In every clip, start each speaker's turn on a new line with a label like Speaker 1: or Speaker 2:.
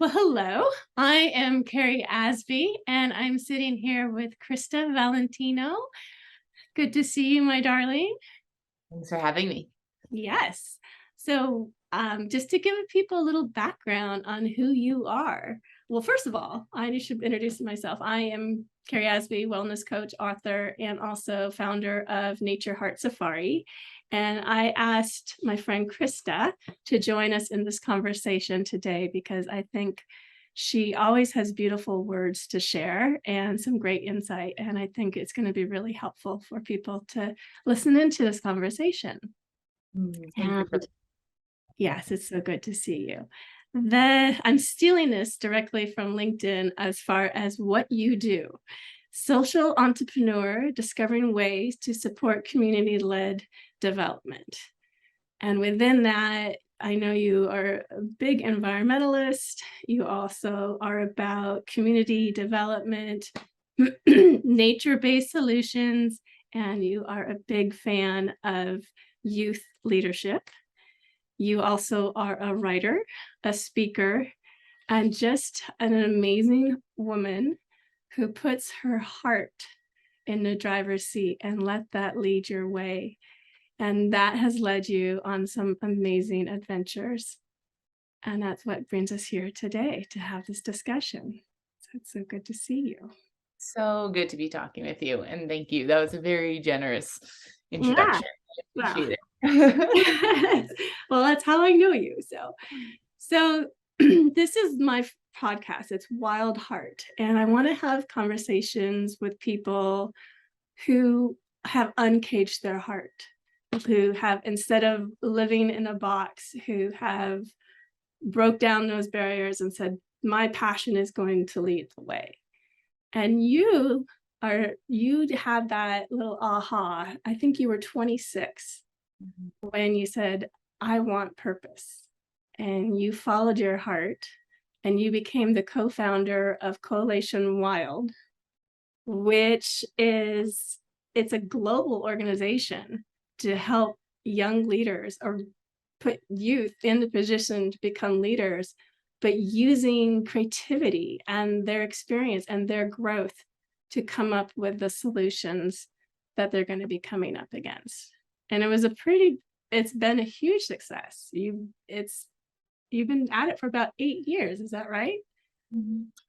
Speaker 1: Well, hello. I am Carrie Asby, and I'm sitting here with Crista Valentino. Good to see you, my darling.
Speaker 2: Thanks for having me.
Speaker 1: Yes. So, just to give people a little background on who you are. Well, first of all, I should introduce myself. I am Carrie Asby, wellness coach, author, and also founder of Nature Heart Safari. And I asked my friend Crista to join us in this conversation today because I think she always has beautiful words to share and some great insight. And I think it's going to be really helpful for people to listen into this conversation.
Speaker 2: Thank you for
Speaker 1: And yes, it's so good to see you. I'm stealing this directly from LinkedIn as far as what you do. Social entrepreneur discovering ways to support community-led development. And within that, I know you are a big environmentalist. You also are about community development, nature-based solutions, and you are a big fan of youth leadership. You also are a writer, a speaker, and just an amazing woman who puts her heart in the driver's seat and let that lead your way. And that has led you on some amazing adventures. And that's what brings us here today to have this discussion. So it's so good to see you.
Speaker 2: So good to be talking with you, and thank you. That was a very generous
Speaker 1: Yeah.
Speaker 2: introduction. I
Speaker 1: Well,
Speaker 2: appreciate it.
Speaker 1: well, that's how I know you. So this is my podcast. It's Wild Heart, and I want to have conversations with people who have uncaged their heart, who have, instead of living in a box, who have broke down those barriers and said, my passion is going to lead the way. And you had that little aha. I think you were 26 when you said, I want purpose. And you followed your heart and you became the co-founder of CoalitionWILD, which it's a global organization to help young leaders or put youth in the position to become leaders, but using creativity and their experience and their growth to come up with the solutions that they're going to be coming up against. And it's been a huge success. You've been at it for about 8 years. Is that right?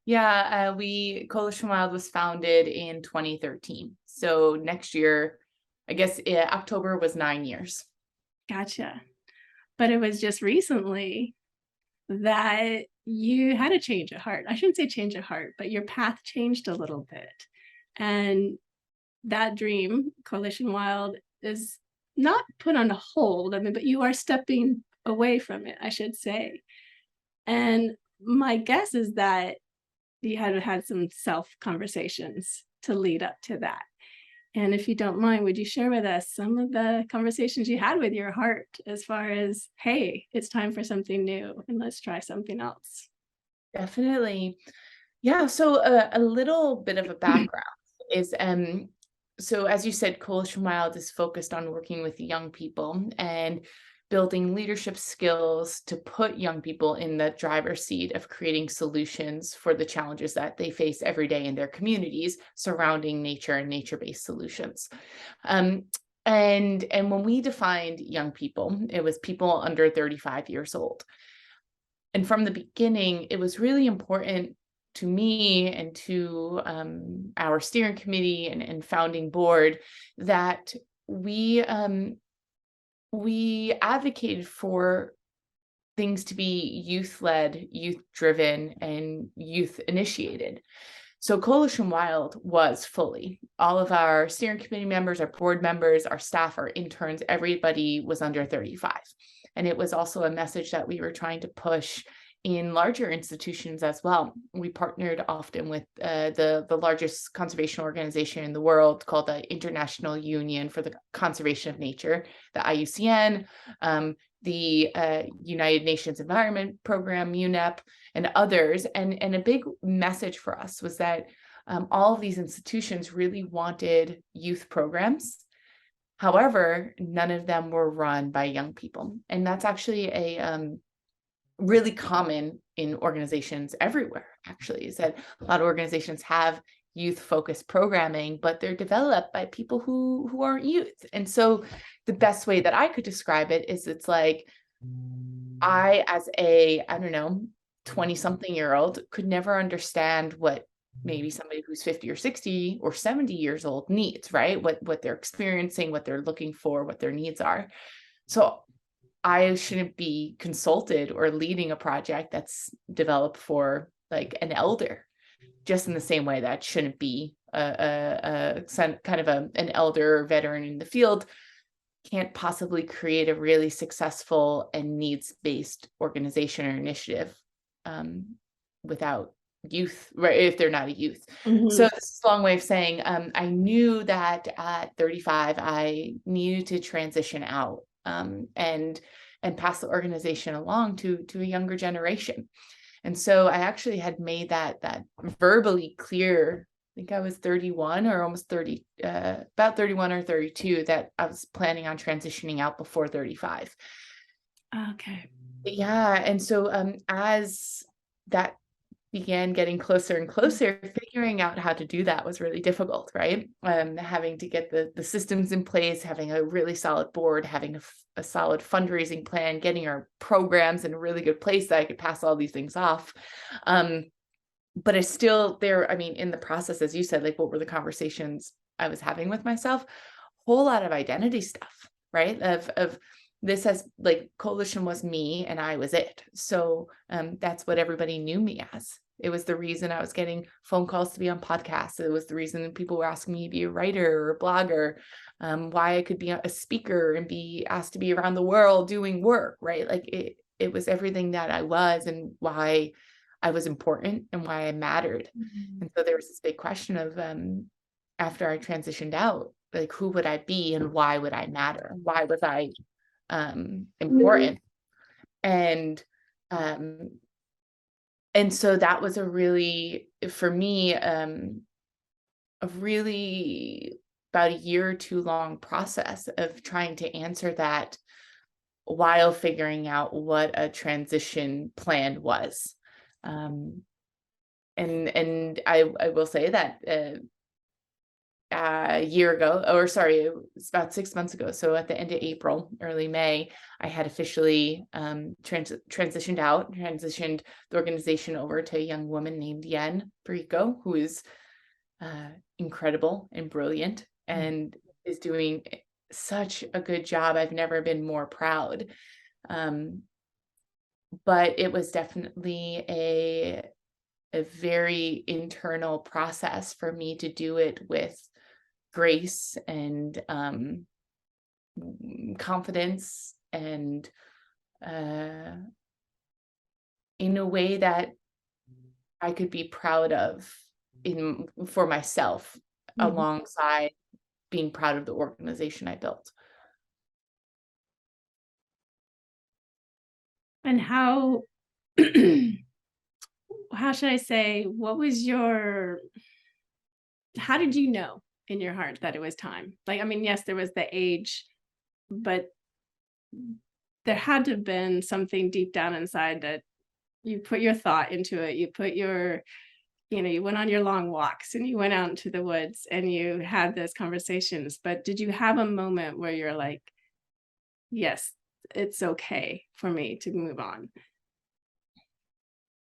Speaker 2: Yeah, CoalitionWILD was founded in 2013. So next year, I guess October was 9 years.
Speaker 1: Gotcha. But it was just recently that you had a change of heart. I shouldn't say change of heart, but your path changed a little bit. And that dream, CoalitionWILD, is not put on hold. But you are stepping away from it, I should say. And my guess is that you had some self conversations to lead up to that. And if you don't mind, would you share with us some of the conversations you had with your heart as far as, hey, it's time for something new and let's try something else?
Speaker 2: Definitely. Yeah, so a little bit of a background is so as you said, CoalitionWILD is focused on working with young people and building leadership skills to put young people in the driver's seat of creating solutions for the challenges that they face every day in their communities surrounding nature and nature-based solutions. And when we defined young people, it was people under 35 years old. And from the beginning, it was really important to me and to our steering committee and founding board that we advocated for things to be youth-led, youth-driven, and youth-initiated. So CoalitionWILD was fully. All of our steering committee members, our board members, our staff, our interns, everybody was under 35. And it was also a message that we were trying to push in larger institutions as well. We partnered often with the largest conservation organization in the world called the International Union for the Conservation of Nature, the IUCN, the United Nations Environment Program, UNEP, and others. And a big message for us was that all of these institutions really wanted youth programs. However, none of them were run by young people. And that's actually a really common in organizations everywhere, actually, is that a lot of organizations have youth-focused programming, but they're developed by people who aren't youth. And so the best way that I could describe it is it's like I, as a, I don't know, 20-something-year-old, could never understand what maybe somebody who's 50 or 60 or 70 years old needs, right? What they're experiencing, what they're looking for, what their needs are. So I shouldn't be consulted or leading a project that's developed for like an elder, just in the same way that shouldn't be an elder veteran in the field can't possibly create a really successful and needs-based organization or initiative without youth, right? If they're not a youth. So this is a long way of saying I knew that at 35 I needed to transition out and pass the organization along to a younger generation. And so I actually had made that verbally clear. I think I was 31 or almost 30, about 31 or 32, that I was planning on transitioning out before 35.
Speaker 1: Okay.
Speaker 2: Yeah. And so as that began getting closer and closer, figuring out how to do that was really difficult, right? Having to get the systems in place, having a really solid board, having a solid fundraising plan, getting our programs in a really good place that I could pass all these things off. But it's still there. I mean, in the process, as you said, like, what were the conversations I was having with myself? Whole lot of identity stuff, right? Of this as like Coalition was me and I was it. So that's what everybody knew me as. It was the reason I was getting phone calls to be on podcasts. It was the reason people were asking me to be a writer or a blogger, why I could be a speaker and be asked to be around the world doing work, right? Like it was everything that I was and why I was important and why I mattered. And so there was this big question of after I transitioned out, like, who would I be and why would I matter? Why was I important? And so that was a really, for me, a really about a year or two long process of trying to answer that while figuring out what a transition plan was. And I will say that a year ago, or sorry, it's about 6 months ago. So at the end of April, early May, I had officially transitioned the organization over to a young woman named Yen Perico, who is incredible and brilliant and is doing such a good job. I've never been more proud. But it was definitely a very internal process for me to do it with grace and confidence and in a way that I could be proud of for myself, alongside being proud of the organization I built.
Speaker 1: And how should I say, how did you know in your heart that it was time? Like, I mean, yes, there was the age, but there had to have been something deep down inside that you put your thought into it. You put your, you went on your long walks and you went out into the woods and you had those conversations. But did you have a moment where you're like, yes, it's okay for me to move on?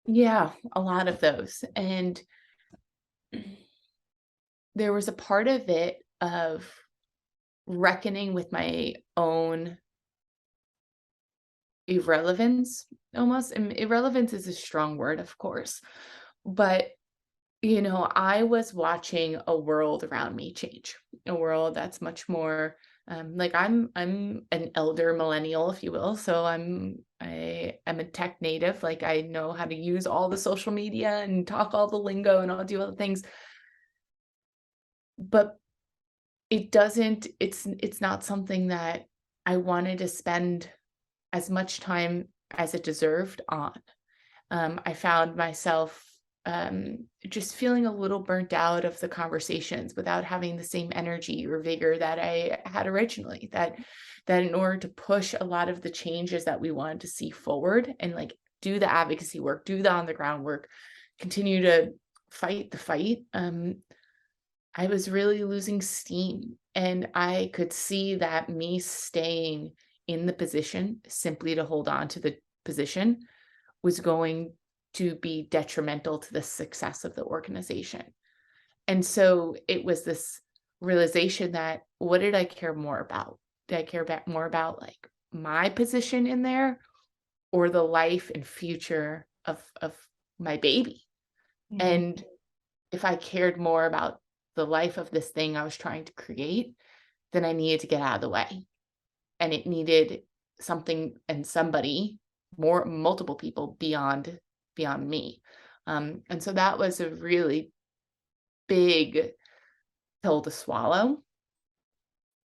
Speaker 2: Yeah, a lot of those. And there was a part of it of reckoning with my own irrelevance, almost. And irrelevance is a strong word, of course. But, I was watching a world around me change, a world that's much more like I'm an elder millennial, if you will. So I'm a tech native. Like, I know how to use all the social media and talk all the lingo and I'll do all the things. But it's not something that I wanted to spend as much time as it deserved on. I found myself just feeling a little burnt out of the conversations without having the same energy or vigor that I had originally, that in order to push a lot of the changes that we wanted to see forward and like do the advocacy work, do the on the ground work, continue to fight the fight, I was really losing steam. And I could see that me staying in the position simply to hold on to the position was going to be detrimental to the success of the organization. And so it was this realization that, what did I care more about? Did I care more about like my position in there, or the life and future of my baby?
Speaker 1: Mhm.
Speaker 2: And if I cared more about the life of this thing I was trying to create, then I needed to get out of the way. And it needed something and somebody, multiple people beyond me. And so that was a really big pill to swallow.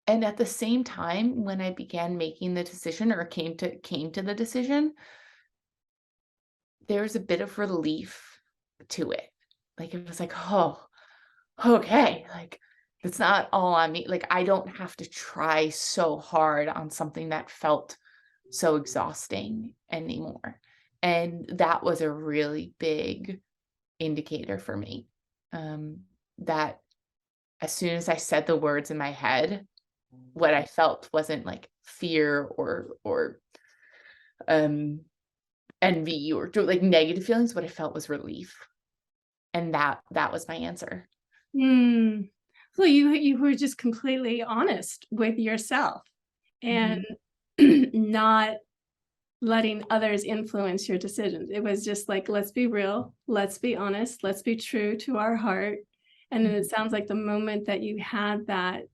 Speaker 2: And at the same time, when I began making the decision, or came to the decision, there was a bit of relief to it. Like, it was like, oh, okay, like, it's not all on me. Like, I don't have to try so hard on something that felt so exhausting anymore. And that was a really big indicator for me, that as soon as I said the words in my head, what I felt wasn't like fear or envy or like negative feelings. What I felt was relief. And that was my answer.
Speaker 1: Mm. So you were just completely honest with yourself and not letting others influence your decisions. It was just like, let's be real, let's be honest, let's be true to our heart. And then it sounds like the moment that you had that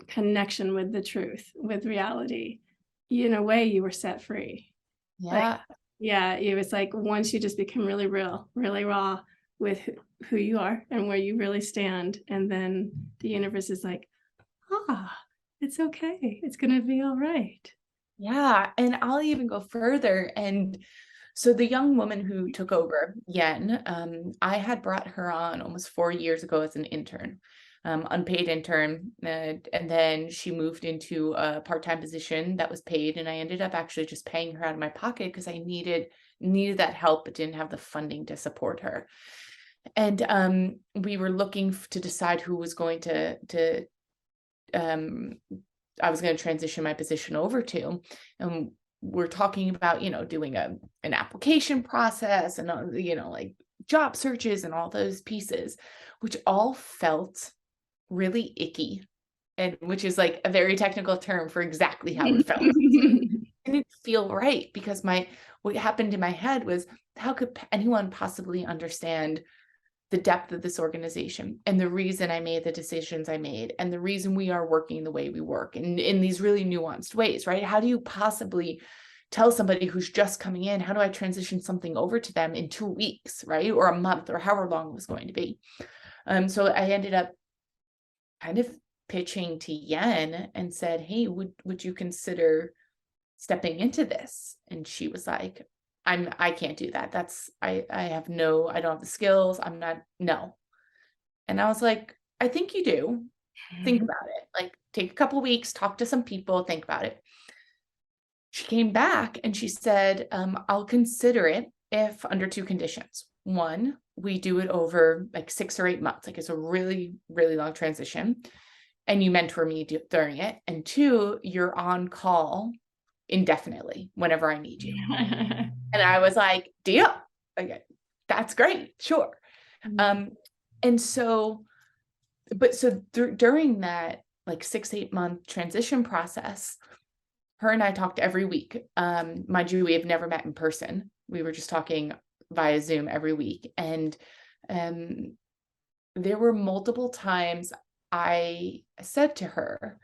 Speaker 1: connection with the truth, with reality, in a way you were set free. Like,
Speaker 2: Yeah.
Speaker 1: yeah, it was like once you just become really real, really raw with who you are and where you really stand, and then the universe is like, it's okay, it's gonna be all right.
Speaker 2: Yeah. And I'll even go further. And so the young woman who took over, Yen, I had brought her on almost 4 years ago as an intern, unpaid intern. And then she moved into a part-time position that was paid. And I ended up actually just paying her out of my pocket because I needed that help, but didn't have the funding to support her. And we were looking to decide who was going to I was going to transition my position over to. And we're talking about, doing an application process and, like job searches and all those pieces, which all felt really icky. And which is like a very technical term for exactly how it felt. It didn't feel right because what happened in my head was, how could anyone possibly understand the depth of this organization and the reason I made the decisions I made and the reason we are working the way we work and in these really nuanced ways, right? How do you possibly tell somebody who's just coming in, how do I transition something over to them in 2 weeks, right? Or a month, or however long it was going to be. So I ended up kind of pitching to Yen and said, hey, would you consider stepping into this? And she was like, I can't do that. I don't have the skills. No. And I was like, I think you do. Think about it. Like, take a couple weeks, talk to some people, think about it. She came back and she said, I'll consider it if under 2 conditions. One, we do it over like 6 or 8 months. Like, it's a really, really long transition. And you mentor me during it. And 2, you're on call indefinitely whenever I need you. And I was like, deal. Okay, that's great. Sure. And so, during that like 6-8 month transition process, her and I talked every week. Mind you, we have never met in person. We were just talking via Zoom every week. And there were multiple times I said to her,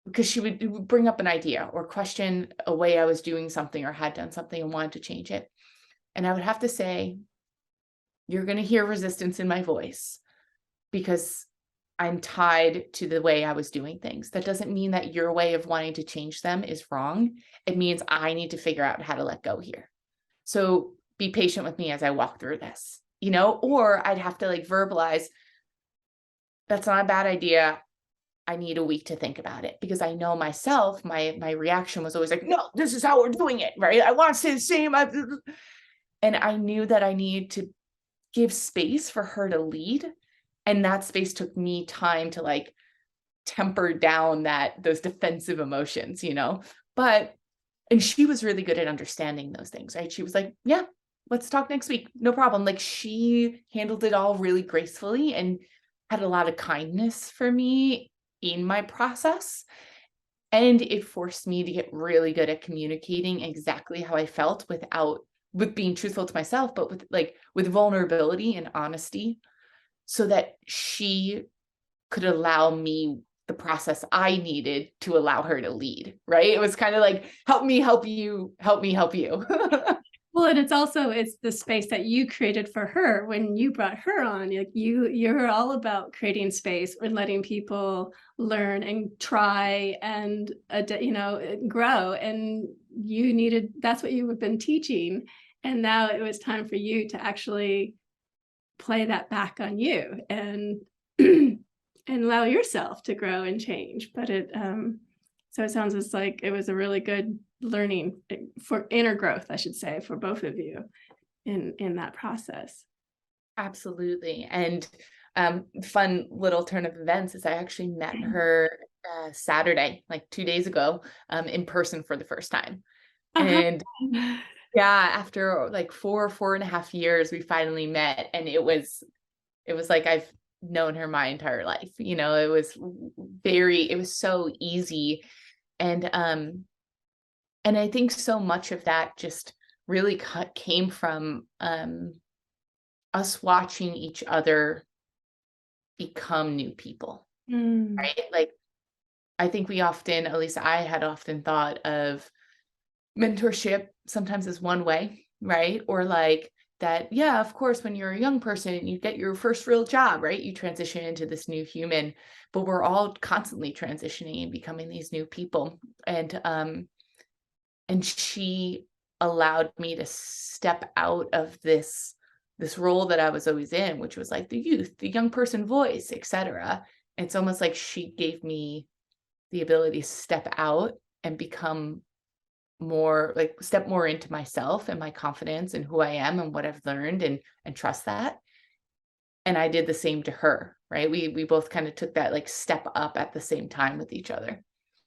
Speaker 2: because she would bring up an idea or question a way I was doing something or had done something and wanted to change it. And I would have to say, you're going to hear resistance in my voice because I'm tied to the way I was doing things. That doesn't mean that your way of wanting to change them is wrong. It means I need to figure out how to let go here. So be patient with me as I walk through this, or I'd have to like verbalize, that's not a bad idea. I need a week to think about it, because I know myself, my reaction was always like, no, this is how we're doing it, right? I want to say the same. And I knew that I needed to give space for her to lead. And that space took me time to like temper down those defensive emotions, and she was really good at understanding those things, right? She was like, yeah, let's talk next week. No problem. Like, she handled it all really gracefully and had a lot of kindness for me in my process. And it forced me to get really good at communicating exactly how I felt with being truthful to myself, but with vulnerability and honesty, so that she could allow me the process I needed to allow her to lead, right? It was kind of like, help me, help you, help me, help you.
Speaker 1: Well, and it's the space that you created for her when you brought her on. Like you're all about creating space and letting people learn and try and grow. And that's what you have been teaching. And now it was time for you to actually play that back on you and and allow yourself to grow and change. But so it sounds just like it was a really good learning for inner growth, I should say, for both of you in that process.
Speaker 2: Absolutely. And fun little turn of events is I actually met her Saturday, like 2 days ago, in person for the first time. And yeah, after like 4.5 years, we finally met, and it was like I've known her my entire life. It was so easy. And I think so much of that just really came from us watching each other become new people, right? Like, I think we often, at least I had often thought of mentorship sometimes as one way, right? Or like that, yeah, of course, when you're a young person, you get your first real job, right? You transition into this new human, but we're all constantly transitioning and becoming these new people. And she allowed me to step out of this role that I was always in, which was like the youth, the young person voice, etc. It's almost like she gave me the ability to step out and become step more into myself and my confidence and who I am and what I've learned, and trust that. And I did the same to her, right? We both kind of took that like step up at the same time with each other.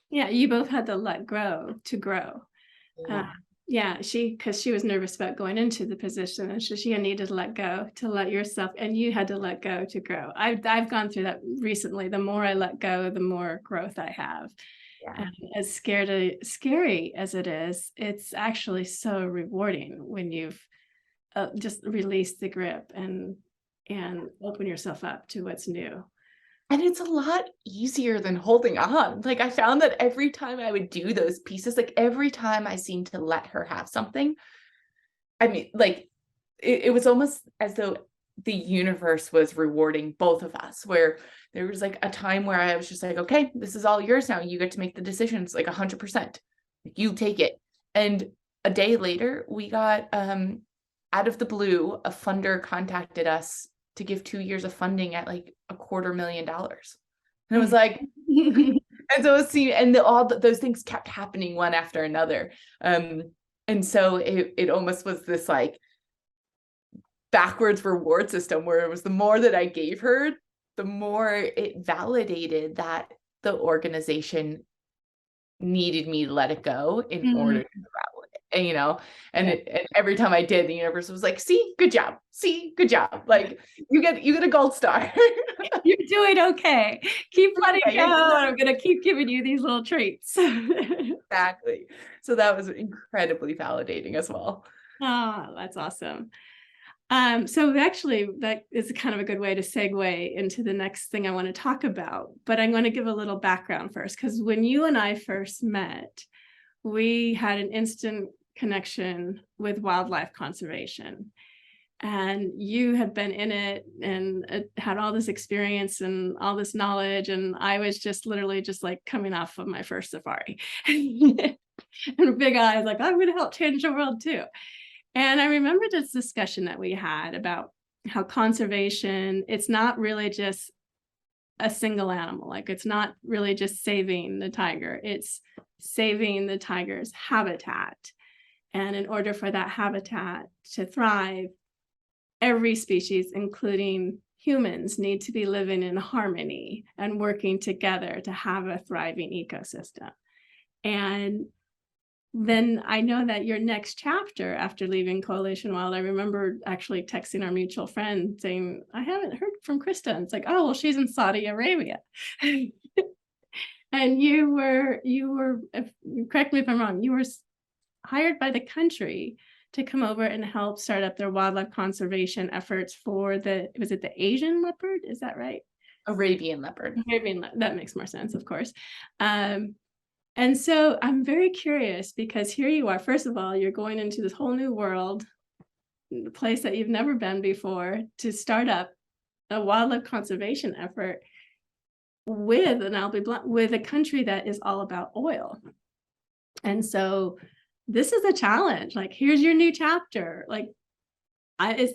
Speaker 1: Yeah, you both had to let go to grow.
Speaker 2: Yeah.
Speaker 1: Because she was nervous about going into the position, and so she needed to let go to let yourself, and you had to let go to grow. I've gone through that recently. The more I let go, the more growth I have.
Speaker 2: Yeah.
Speaker 1: And as scary as it is, it's actually so rewarding when you've just released the grip and open yourself up to what's new.
Speaker 2: And it's a lot easier than holding on. Like, I found that every time I would do those pieces, like every time I seemed to let her have something, I mean, like it was almost as though the universe was rewarding both of us, where there was like a time where I was just like, okay, this is all yours now. You get to make the decisions, like 100%. Like, you take it. And a day later, we got out of the blue, a funder contacted us to give 2 years of funding at like $250,000. And it was like, and so all those things kept happening one after another. And so it almost was this like backwards reward system, where it was the more that I gave her, the more it validated that the organization needed me to let it go in order to grow it. And every time I did, the universe was like, see, good job. Like, you get a gold star.
Speaker 1: You're doing okay. Keep letting go. I'm going to keep giving you these little treats.
Speaker 2: Exactly. So that was incredibly validating as well.
Speaker 1: Oh, that's awesome. So actually, that is kind of a good way to segue into the next thing I want to talk about. But I'm going to give a little background first, because when you and I first met, we had an instant connection with wildlife conservation. And you had been in it and had all this experience and all this knowledge. And I was just literally just like coming off of my first safari and big eyes, like, I'm going to help change the world too. And I remember this discussion that we had about how conservation, it's not really just a single animal. Like it's not really just saving the tiger, it's saving the tiger's habitat. And in order for that habitat to thrive, every species, including humans, need to be living in harmony and working together to have a thriving ecosystem. And then I know that your next chapter after leaving CoalitionWILD, I remember actually texting our mutual friend saying, I haven't heard from Crista. And it's like, oh, well, she's in Saudi Arabia. And you were, correct me if I'm wrong, you were hired by the country to come over and help start up their wildlife conservation efforts for was it the Asian leopard? Is that right?
Speaker 2: Arabian leopard.
Speaker 1: That makes more sense, of course. And so I'm very curious because here you are. First of all, you're going into this whole new world, a place that you've never been before, to start up a wildlife conservation effort with, and I'll be blunt, with a country that is all about oil. And so this is a challenge. Like, here's your new chapter. Like,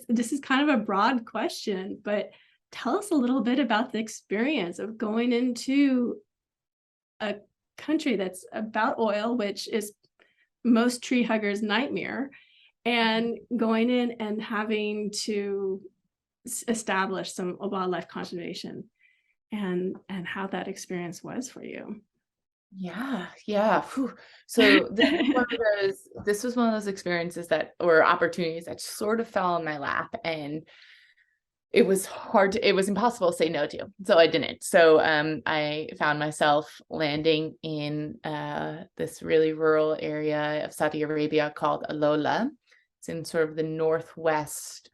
Speaker 1: this is kind of a broad question, but tell us a little bit about the experience of going into a country that's about oil, which is most tree huggers' nightmare, and going in and having to establish some wildlife conservation, and how that experience was for you.
Speaker 2: Yeah. Whew. So this was one of those experiences or opportunities that sort of fell in my lap, and it was it was impossible to say no to. So I didn't. So I found myself landing in this really rural area of Saudi Arabia called Alola. It's in sort of the northwest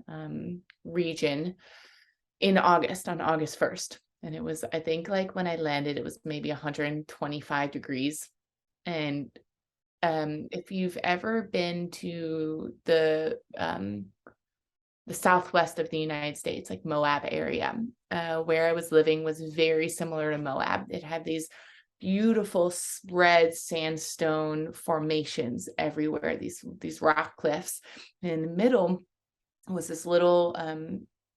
Speaker 2: region on August 1st. And it was, I think, like when I landed, it was maybe 125 degrees. And if you've ever been to the southwest of the United States, like Moab area, where I was living was very similar to Moab. It had these beautiful spread sandstone formations everywhere, these rock cliffs. And in the middle was this little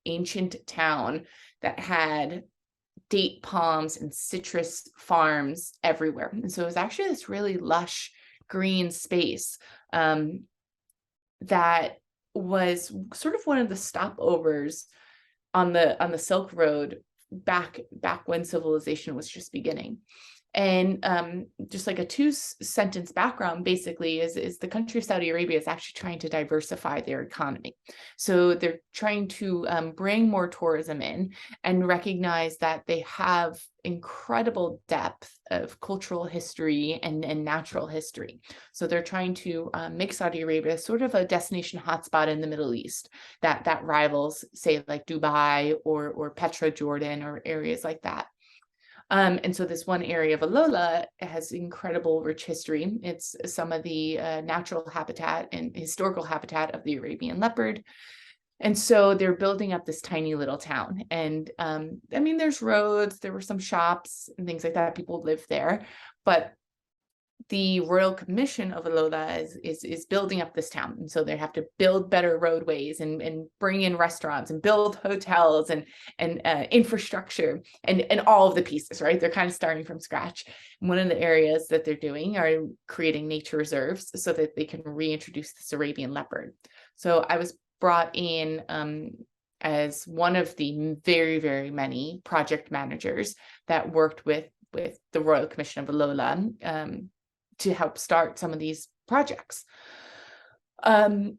Speaker 2: ancient town that had date palms and citrus farms everywhere. And so it was actually this really lush green space that was sort of one of the stopovers on the Silk Road back when civilization was just beginning. And just like a 2-sentence background, basically, is the country of Saudi Arabia is actually trying to diversify their economy. So they're trying to bring more tourism in and recognize that they have incredible depth of cultural history and natural history. So they're trying to make Saudi Arabia sort of a destination hotspot in the Middle East that rivals, say, like Dubai or Petra, Jordan, or areas like that. And so this one area of Alola has incredible rich history. It's some of the natural habitat and historical habitat of the Arabian leopard. And so they're building up this tiny little town. And I mean, there's roads, there were some shops and things like that. People live there. But the Royal Commission of Alola is building up this town. And so they have to build better roadways and bring in restaurants and build hotels and infrastructure and all of the pieces, right? They're kind of starting from scratch. And one of the areas that they're doing are creating nature reserves so that they can reintroduce this Arabian leopard. So I was brought in as one of the very, very many project managers that worked with the Royal Commission of Alola to help start some of these projects. If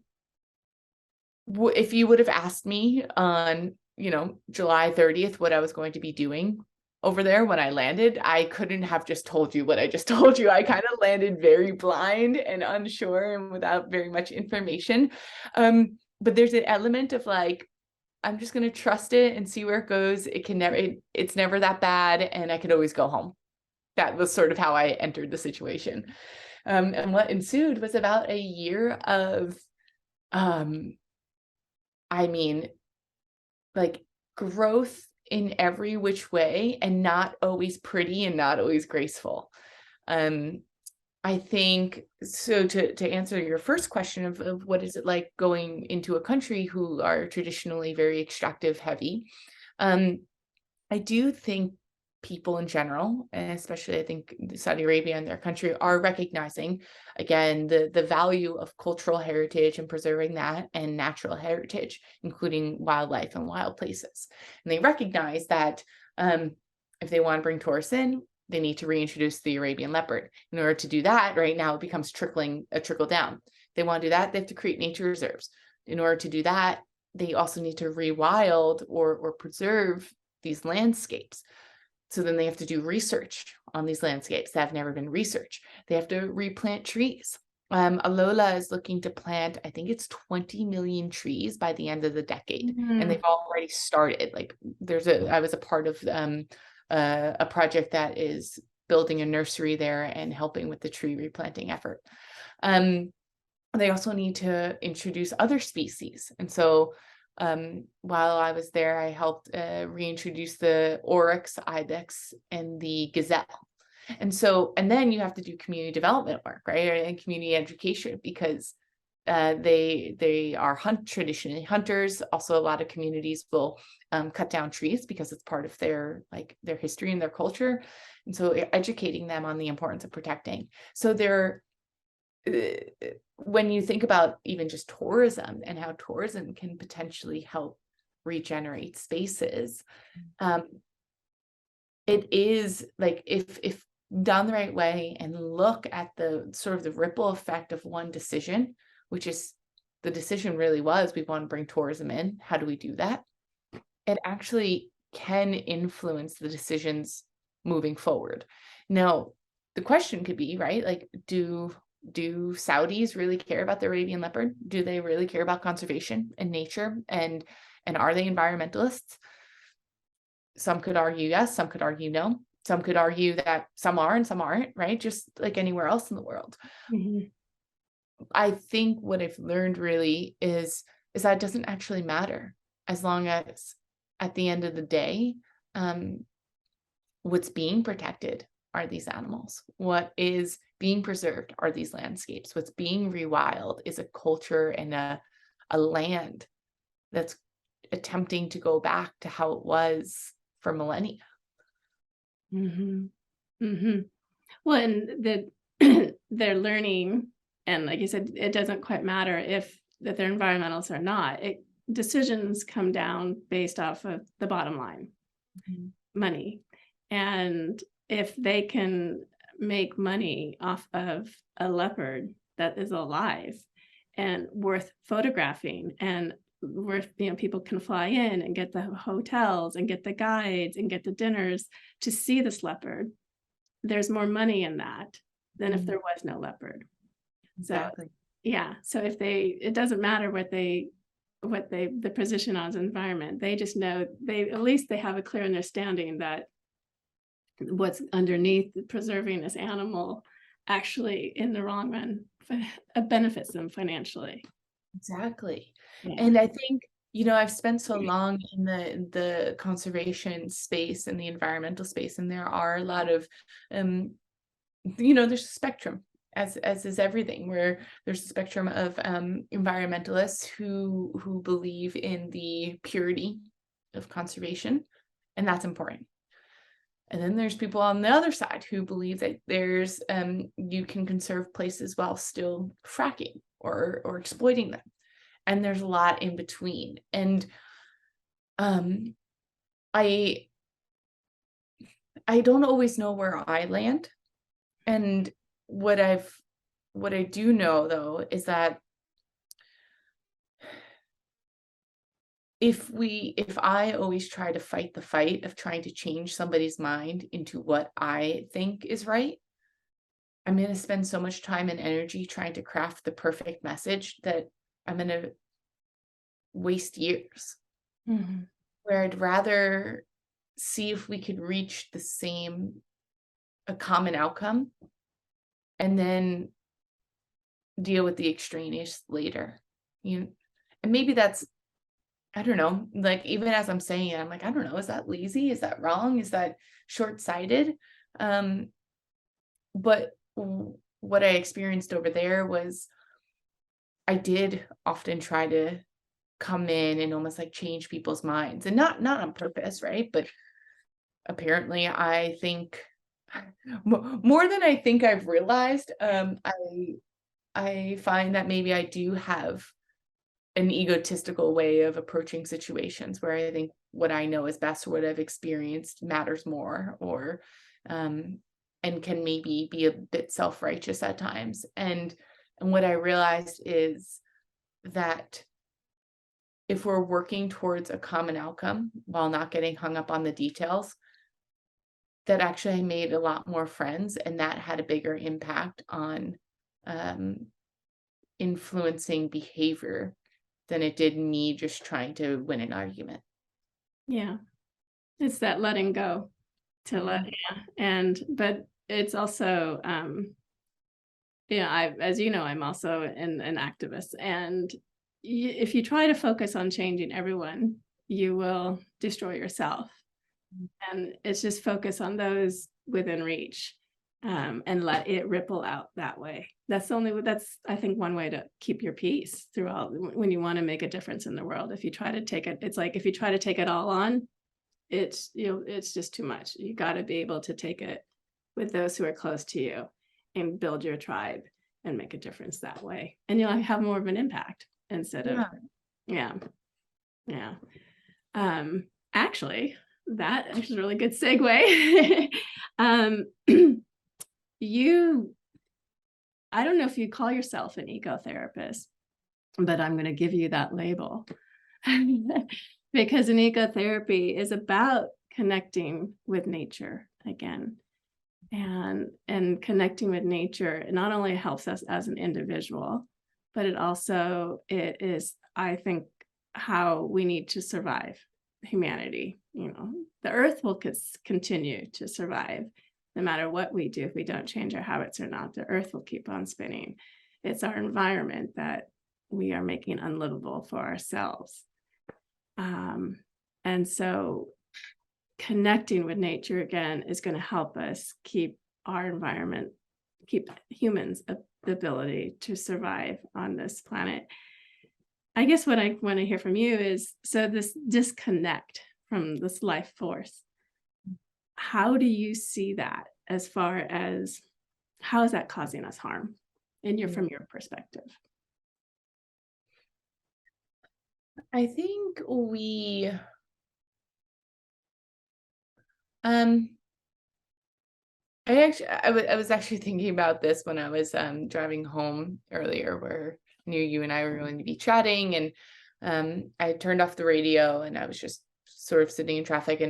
Speaker 2: you would have asked me on, July 30th, what I was going to be doing over there when I landed, I couldn't have just told you what I just told you. I kind of landed very blind and unsure and without very much information. But there's an element of like, I'm just going to trust it and see where it goes. It's never that bad. And I could always go home. That was sort of how I entered the situation. And what ensued was about a year of, like growth in every which way, and not always pretty and not always graceful. I think, so to answer your first question of what is it like going into a country who are traditionally very extractive heavy, I do think people in general, and especially I think Saudi Arabia and their country, are recognizing again the value of cultural heritage and preserving that, and natural heritage, including wildlife and wild places. And they recognize that if they want to bring tourists in, they need to reintroduce the Arabian leopard. In order to do that, right now it becomes a trickle down. If they want to do that, they have to create nature reserves. In order to do that, they also need to rewild or preserve these landscapes. So then they have to do research on these landscapes that have never been researched. They have to replant trees. Alola is looking to plant, I think it's 20 million trees by the end of the decade. And they've already started. Like I was a part of a project that is building a nursery there and helping with the tree replanting effort. They also need to introduce other species. And so while I was there, I helped reintroduce the oryx, ibex, and the gazelle. And then you have to do community development work, right? And community education, because they are traditionally hunters. Also, a lot of communities will cut down trees because it's part of their history and their culture. And so educating them on the importance of protecting. So when you think about even just tourism and how tourism can potentially help regenerate spaces, it is like if done the right way and look at the sort of the ripple effect of one decision, which is the decision really was, we want to bring tourism in. How do we do that? It actually can influence the decisions moving forward. Now, the question could be, right, like, do Saudis really care about the Arabian leopard? Do they really care about conservation and nature? And are they environmentalists? Some could argue yes, some could argue no. Some could argue that some are and some aren't, right? Just like anywhere else in the world. I think what I've learned really is that it doesn't actually matter, as long as at the end of the day, what's being protected are these animals. What is being preserved are these landscapes. What's being rewild is a culture and a land that's attempting to go back to how it was for millennia.
Speaker 1: Well, and they're learning, and like you said, it doesn't quite matter that they're environmentalists or not. Decisions come down based off of the bottom line, money. And if they can make money off of a leopard that is alive and worth photographing, and worth, people can fly in and get the hotels and get the guides and get the dinners to see this leopard, there's more money in that than if there was no leopard. Exactly. So yeah, so it doesn't matter what the position on the environment, they just know, at least they have a clear understanding that what's underneath preserving this animal actually in the long run benefits them financially.
Speaker 2: Exactly.
Speaker 1: Yeah.
Speaker 2: And I think, I've spent so long in the conservation space and the environmental space, and there are a lot of, there's a spectrum, as is everything, where there's a spectrum of environmentalists who believe in the purity of conservation, and that's important. And then there's people on the other side who believe that there's you can conserve places while still fracking or exploiting them. And there's a lot in between. And I don't always know where I land. And what I do know, though, is that if I always try to fight the fight of trying to change somebody's mind into what I think is right, I'm going to spend so much time and energy trying to craft the perfect message that I'm going to waste years. Where I'd rather see if we could reach a common outcome, and then deal with the extraneous later. And maybe that's, I don't know, like, even as I'm saying it, I'm like, I don't know, is that lazy? Is that wrong? Is that short-sighted? But what I experienced over there was I did often try to come in and almost like change people's minds, and not on purpose, right? But apparently I think more than I think I've realized. I find that maybe I do have an egotistical way of approaching situations where I think what I know is best or what I've experienced matters more, or and can maybe be a bit self-righteous at times. And what I realized is that if we're working towards a common outcome while not getting hung up on the details, that actually made a lot more friends, and that had a bigger impact on um, influencing behavior than it did me just trying to win an argument.
Speaker 1: Yeah. It's that letting go to let, but it's also, as you know, I'm also an activist, and if you try to focus on changing everyone, you will destroy yourself. And it's just focus on those within reach, and let it ripple out that way. That's I think one way to keep your peace throughout when you want to make a difference in the world. If you try to take it, it's like if you try to take it all on, it's just too much. You got to be able to take it with those who are close to you and build your tribe and make a difference that way. And you'll have more of an impact instead of, yeah. Actually, that is a really good segue. I don't know if you call yourself an ecotherapist, but I'm going to give you that label. Because an ecotherapy is about connecting with nature again. And connecting with nature, it not only helps us as an individual, but it is, I think, how we need to survive humanity. The earth will continue to survive no matter what we do. If we don't change our habits or not, the earth will keep on spinning. It's our environment that we are making unlivable for ourselves. And so connecting with nature again is going to help us keep our environment, keep humans the ability to survive on this planet. I guess what I want to hear from you is, so this disconnect from this life force, how do you see that, as far as how is that causing us harm from your perspective?
Speaker 2: I think I was actually thinking about this when I was driving home earlier, where I knew you and I were going to be chatting, and I turned off the radio, and I was just sort of sitting in traffic,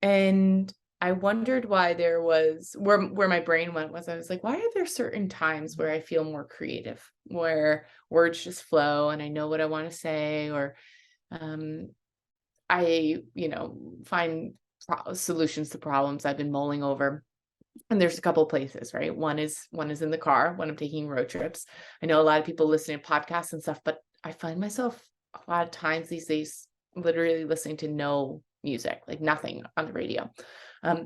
Speaker 2: and I wondered why there was where my brain went was, I was like, why are there certain times where I feel more creative, where words just flow and I know what I want to say, or I find solutions to problems I've been mulling over. And there's a couple places, right? One is in the car when I'm taking road trips. I know a lot of people listen to podcasts and stuff, but I find myself a lot of times these days literally listening to no music, like nothing on the radio.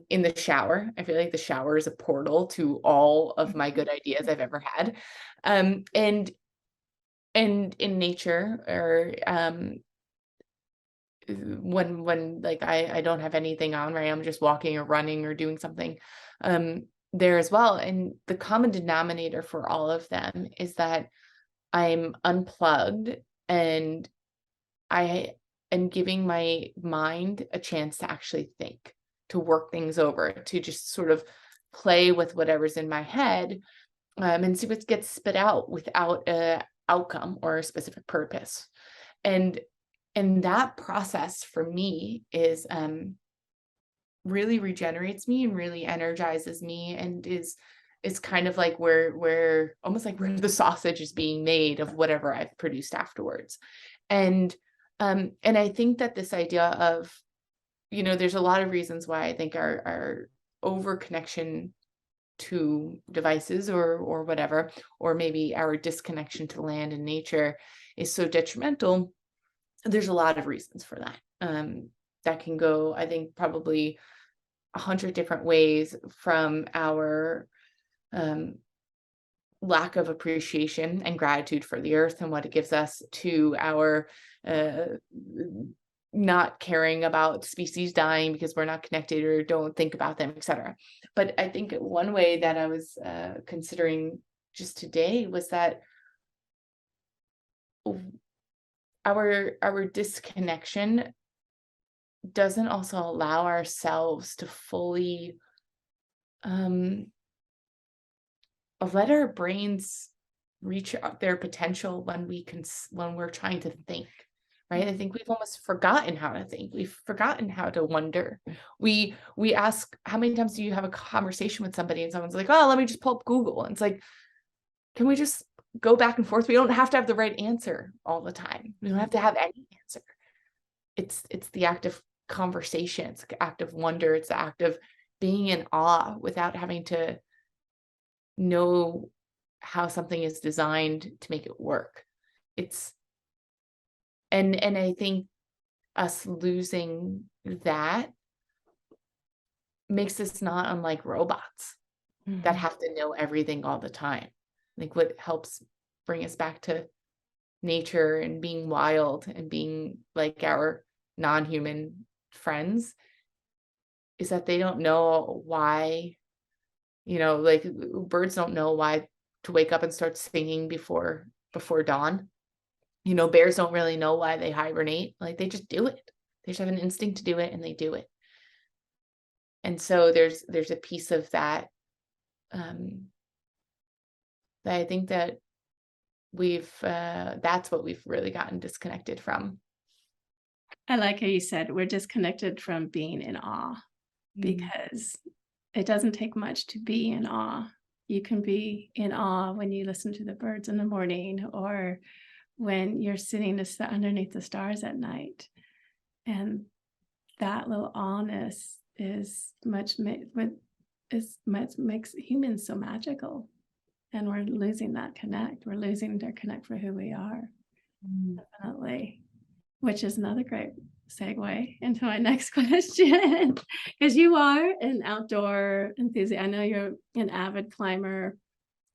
Speaker 2: In the shower, I feel like the shower is a portal to all of my good ideas I've ever had. And in nature, or when like I don't have anything on, right? I'm just walking or running or doing something there as well. And the common denominator for all of them is that I'm unplugged, and I am giving my mind a chance to actually think, to work things over, to just sort of play with whatever's in my head, and see what gets spit out without a outcome or a specific purpose. And that process for me is really regenerates me and really energizes me, and is kind of like where almost like where the sausage is being made of whatever I've produced afterwards. And I think that this idea of, there's a lot of reasons why I think our over connection to devices or whatever, or maybe our disconnection to land and nature is so detrimental. There's a lot of reasons for that. That can go, I think, probably 100 different ways, from our lack of appreciation and gratitude for the earth and what it gives us, to our not caring about species dying because we're not connected or don't think about them, etc. But I think one way that I was considering just today was that our disconnection doesn't also allow ourselves to fully let our brains reach their potential when we're trying to think, right? I think we've almost forgotten how to think. We've forgotten how to wonder. We ask, how many times do you have a conversation with somebody and someone's like, oh, let me just pull up Google. And it's like, can we just go back and forth? We don't have to have the right answer all the time. We don't have to have any answer. It's the act of conversation. It's the act of wonder. It's the act of being in awe without having to know how something is designed to make it work. And I think us losing that makes us not unlike robots that have to know everything all the time. I think what helps bring us back to nature and being wild and being like our non-human friends is that they don't know why, like birds don't know why to wake up and start singing before dawn. Bears don't really know why they hibernate. Like, they just do it. They just have an instinct to do it, and they do it. And so there's a piece of that that I think that that's what we've really gotten disconnected from.
Speaker 1: I like how you said we're disconnected from being in awe, because it doesn't take much to be in awe. You can be in awe when you listen to the birds in the morning, or when you're sitting underneath the stars at night. And that little awness is makes humans so magical. And we're losing that connect. We're losing their connect for who we are. Definitely. Which is another great segue into my next question. Because you are an outdoor enthusiast. I know you're an avid climber.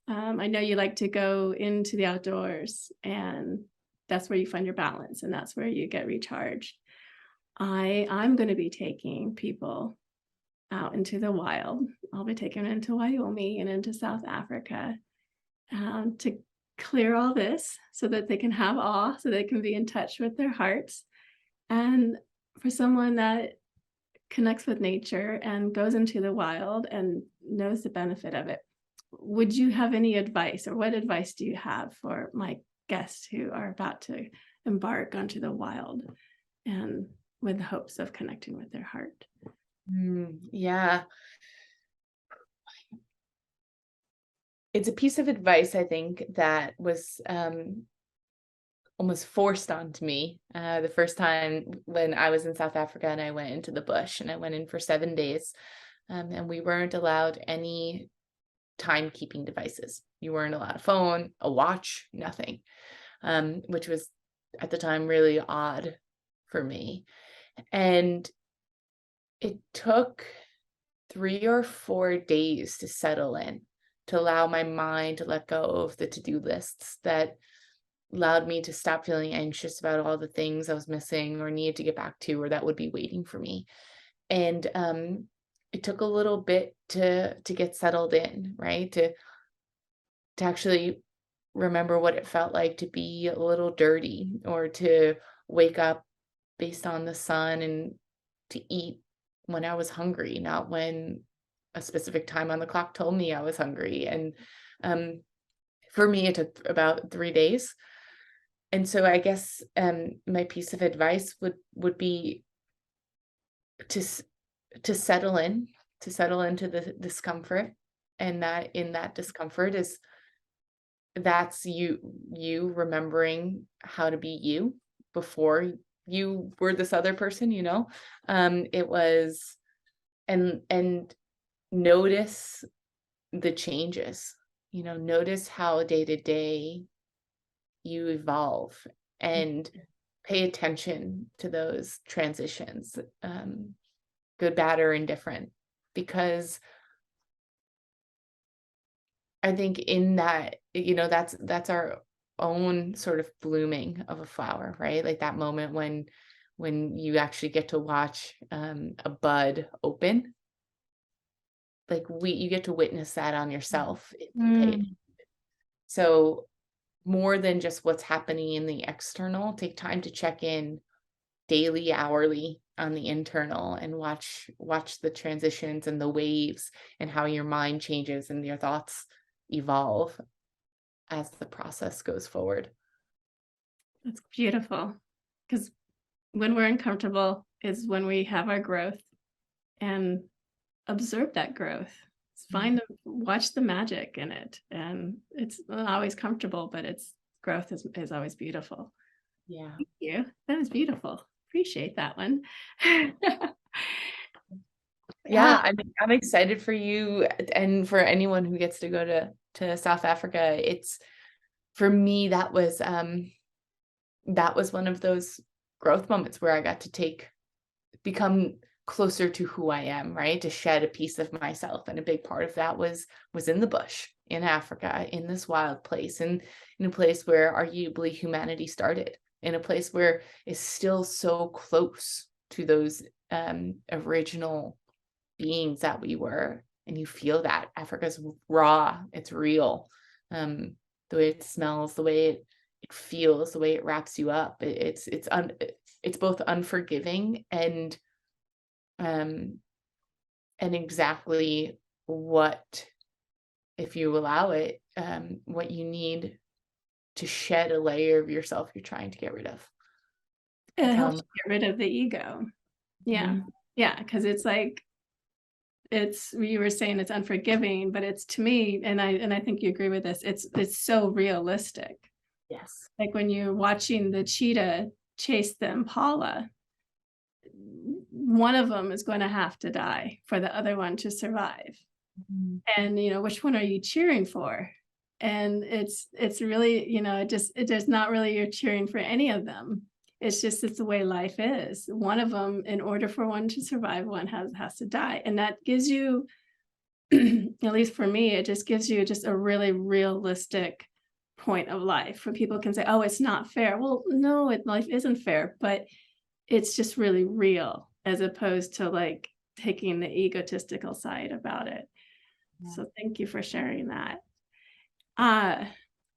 Speaker 1: I know you like to go into the outdoors, and that's where you find your balance, and that's where you get recharged. I'm going to be taking people out into the wild. I'll be taking them into Wyoming and into South Africa to clear all this so that they can have awe, so they can be in touch with their hearts. And for someone that connects with nature and goes into the wild and knows the benefit of it, would you have any advice, or what advice do you have for my guests who are about to embark onto the wild and with the hopes of connecting with their heart?
Speaker 2: Yeah. It's a piece of advice, I think, that was almost forced onto me the first time when I was in South Africa and I went into the bush, and I went in for 7 days, and we weren't allowed any timekeeping devices. You weren't allowed a phone, a watch, nothing, which was at the time really odd for me. And it took 3 or 4 days to settle in, to allow my mind to let go of the to-do lists that allowed me to stop feeling anxious about all the things I was missing or needed to get back to, or that would be waiting for me. And it took a little bit to get settled in, right? To actually remember what it felt like to be a little dirty, or to wake up based on the sun, and to eat when I was hungry, not when a specific time on the clock told me I was hungry. And for me, it took about 3 days. And so I guess my piece of advice would be to settle into the discomfort, and that in that discomfort that's you remembering how to be you before you were this other person. It was, and notice the changes, notice how day to day you evolve, and pay attention to those transitions, good, bad, or indifferent, because I think in that, that's our own sort of blooming of a flower, right? Like that moment when when you actually get to watch a bud open. Like you get to witness that on yourself if you pay it.
Speaker 1: Mm.
Speaker 2: So more than just what's happening in the external, take time to check in daily, hourly on the internal, and watch the transitions and the waves and how your mind changes and your thoughts evolve as the process goes forward.
Speaker 1: That's beautiful. Because when we're uncomfortable is when we have our growth, and observe that growth. Watch the magic in it. And it's not always comfortable, but its growth is always beautiful.
Speaker 2: Yeah.
Speaker 1: Thank you. That was beautiful. Appreciate that one.
Speaker 2: Yeah, I'm excited for you and for anyone who gets to go to South Africa. It's for me, that was one of those growth moments where I got to become closer to who I am, right? To shed a piece of myself. And a big part of that was in the bush, in Africa, in this wild place, and in a place where arguably humanity started, in a place where it's still so close to those original beings that we were. And you feel that Africa's raw, it's real. The way it smells, the way it feels, the way it wraps you up. It's both unforgiving and exactly what, if you allow it, what you need to shed a layer of yourself you're trying to get rid of.
Speaker 1: It helps you get rid of the ego. Yeah.
Speaker 2: Mhm.
Speaker 1: Yeah. Because it's like, you were saying it's unforgiving, but it's, to me, and I think you agree with this, it's so realistic.
Speaker 2: Yes.
Speaker 1: Like when you're watching the cheetah chase the impala, one of them is going to have to die for the other one to survive.
Speaker 2: Mhm.
Speaker 1: And which one are you cheering for? And it's really, there's not really you're cheering for any of them. It's the way life is. One of them, in order for one to survive, one has to die. And that gives you, at least for me, it just gives you just a really realistic point of life where people can say, oh, it's not fair. Well, no, life isn't fair, but it's just really real, as opposed to like taking the egotistical side about it.
Speaker 2: Yeah.
Speaker 1: So thank you for sharing that.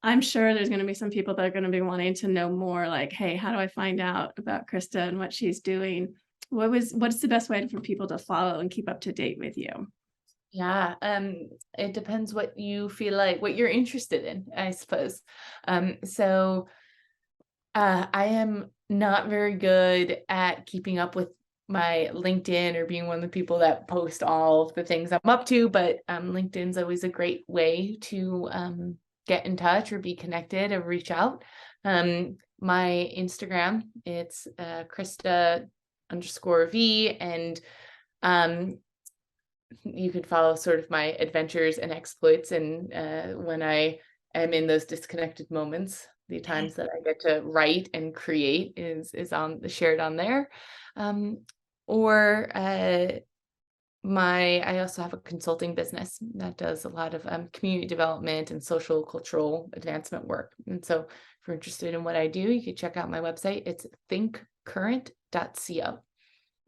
Speaker 1: I'm sure there's going to be some people that are going to be wanting to know more, like, hey, how do I find out about Crista and what she's doing? What's the best way for people to follow and keep up to date with you?
Speaker 2: Yeah, it depends what you feel like, what you're interested in, I suppose. So I am not very good at keeping up with my LinkedIn or being one of the people that post all of the things I'm up to, but LinkedIn's always a great way to get in touch or be connected or reach out. My Instagram, it's Crista_V, and you can follow sort of my adventures and exploits, and when I am in those disconnected moments, the times that I get to write and create is shared on there. Or I also have a consulting business that does a lot of community development and social cultural advancement work. And so if you're interested in what I do, you can check out my website. It's thinkcurrent.co.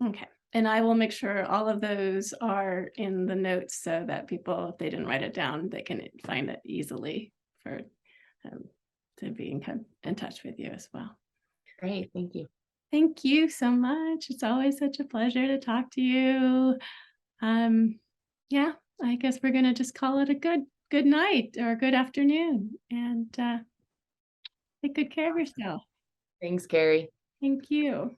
Speaker 1: Okay. And I will make sure all of those are in the notes so that people, if they didn't write it down, they can find it easily for to be in touch with you as well.
Speaker 2: Great. Thank you.
Speaker 1: Thank you so much. It's always such a pleasure to talk to you. Yeah, I guess we're going to just call it a good night or a good afternoon, and take good care of yourself.
Speaker 2: Thanks, Carrie.
Speaker 1: Thank you.